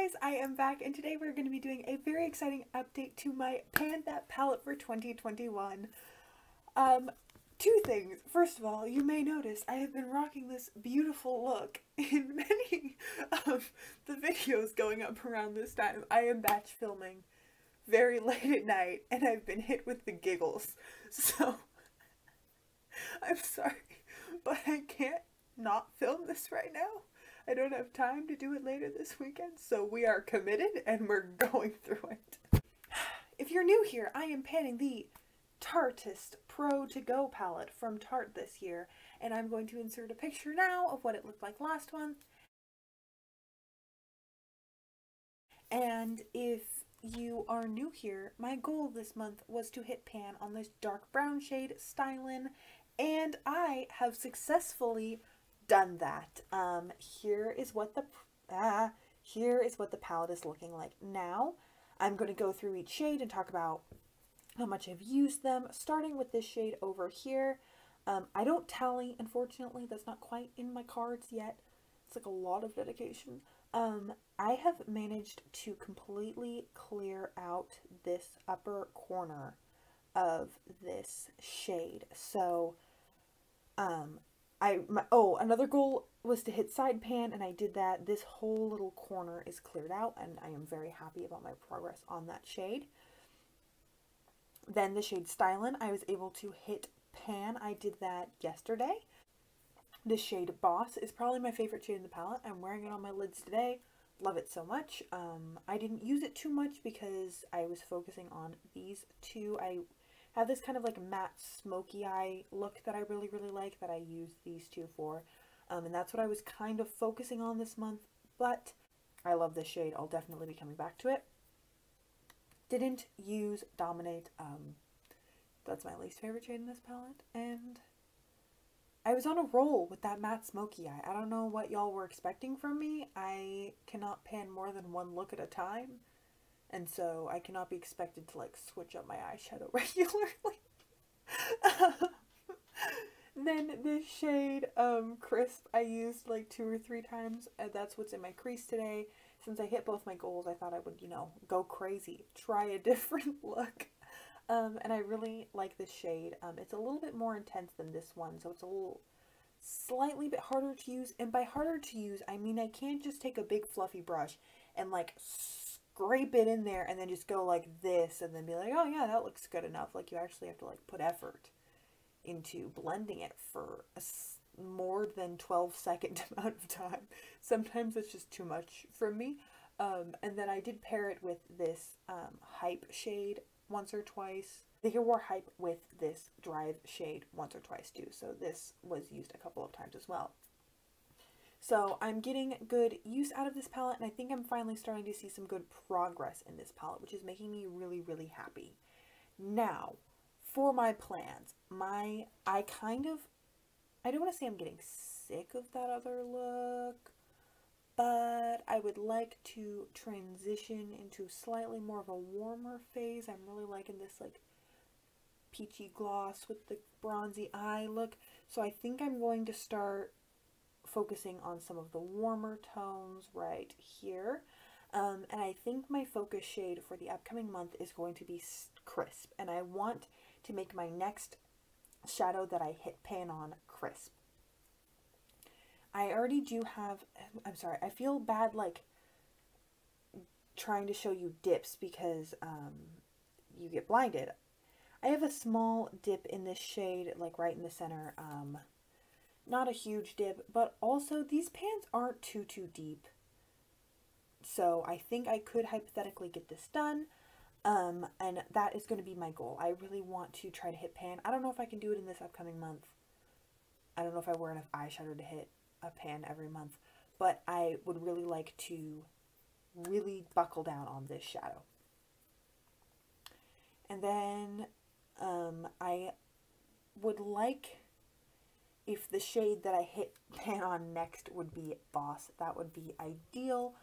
guys, I am back and today we're going to be doing a very exciting update to my Pan That palette for 2021. Um, Two things. First of all, you may notice I have been rocking this beautiful look in many of the videos going up around this time. I am batch filming very late at night and I've been hit with the giggles. So, I'm sorry, but I can't not film this right now. I don't have time to do it later this weekend, so we are committed and we're going through it. If you're new here, I am panning the Tarteist Pro To Go palette from Tarte this year, and I'm going to insert a picture now of what it looked like last month. And if you are new here, my goal this month was to hit pan on this dark brown shade, Stylin, and I have successfully done that. Here is what the palette is looking like now. I'm going to go through each shade and talk about how much I've used them, starting with this shade over here. I don't tally, unfortunately. That's not quite in my cards yet. It's like a lot of dedication. I have managed to completely clear out this upper corner of this shade. So, another goal was to hit side pan, and I did that. This whole little corner is cleared out, and I am very happy about my progress on that shade. Then the shade Stylin, I was able to hit pan. I did that yesterday. The shade Boss is probably my favorite shade in the palette. I'm wearing it on my lids today. Love it so much. I didn't use it too much because I was focusing on these two. I have this kind of like matte smoky eye look that I really like that I use these two for. And that's what I was kind of focusing on this month, but I love this shade. I'll definitely be coming back to it. Didn't use Dominate. That's my least favorite shade in this palette, and I was on a roll with that matte smoky eye. I don't know what y'all were expecting from me. I cannot pan more than one look at a time, and so I cannot be expected to like switch up my eyeshadow regularly. Then this shade, Crisp, I used like 2 or 3 times, and that's what's in my crease today. Since I hit both my goals, I thought I would, go crazy, try a different look. And I really like this shade. It's a little bit more intense than this one, so it's a little slightly bit harder to use. And by harder to use, I mean I can't just take a big fluffy brush and like scrape it in there and then just go like this and then be like, oh yeah, that looks good enough. Like you actually have to like put effort into blending it for a more than 12-second amount of time. Sometimes it's just too much for me. And then I did pair it with this Hype shade once or twice. I think I wore Hype with this Drive shade once or twice too, so this was used a couple of times as well. So I'm getting good use out of this palette, and I think I'm finally starting to see some good progress in this palette, which is making me really happy. Now, for my plans, I don't want to say I'm getting sick of that other look, but I would like to transition into slightly more of a warmer phase. I'm really liking this like peachy gloss with the bronzy eye look, so I think I'm going to start focusing on some of the warmer tones right here. And I think my focus shade for the upcoming month is going to be Crisp, and I want to make my next shadow that I hit pan on Crisp. I already do have, I'm sorry, I feel bad like trying to show you dips because you get blinded. I have a small dip in this shade, like right in the center. Not a huge dip, but also these pans aren't too deep. So I think I could hypothetically get this done. And that is going to be my goal. I really want to try to hit pan. I don't know if I can do it in this upcoming month. I don't know if I wear enough eyeshadow to hit a pan every month, but I would really like to really buckle down on this shadow. And then I would like if the shade that I hit pan on next would be Boss. That would be ideal.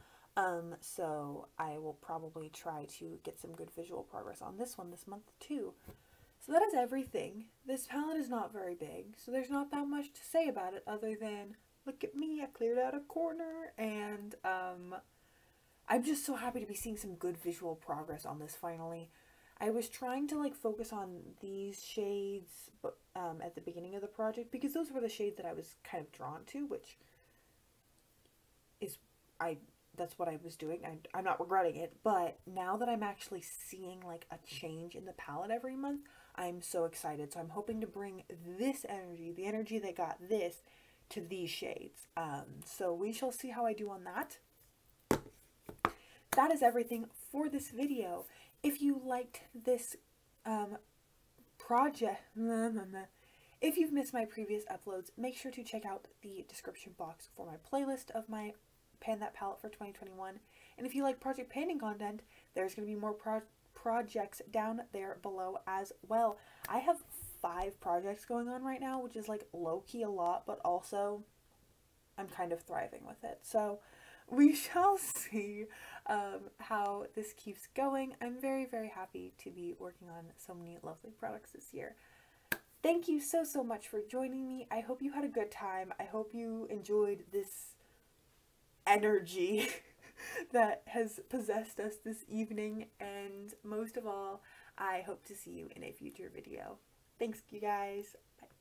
So I will probably try to get some good visual progress on this one this month too. So that is everything. This palette is not very big, so there's not that much to say about it other than, look at me, I cleared out a corner, and I'm just so happy to be seeing some good visual progress on this finally. I was trying to like focus on these shades at the beginning of the project because those were the shades that I was kind of drawn to, which is that's what I was doing. I'm not regretting it, but now that I'm actually seeing like a change in the palette every month, I'm so excited. So I'm hoping to bring this energy, the energy that got this, to these shades. So we shall see how I do on that. That is everything for this video. If you liked this project, if you've missed my previous uploads, make sure to check out the description box for my playlist of my Pan That Palette for 2021. And if you like project painting content, there's going to be more projects down there below as well. I have 5 projects going on right now, which is like low-key a lot, but also I'm kind of thriving with it. So we shall see how this keeps going. I'm very, very happy to be working on so many lovely products this year. Thank you so, so much for joining me. I hope you had a good time. I hope you enjoyed this energy that has possessed us this evening. And most of all, I hope to see you in a future video. Thanks, you guys. Bye.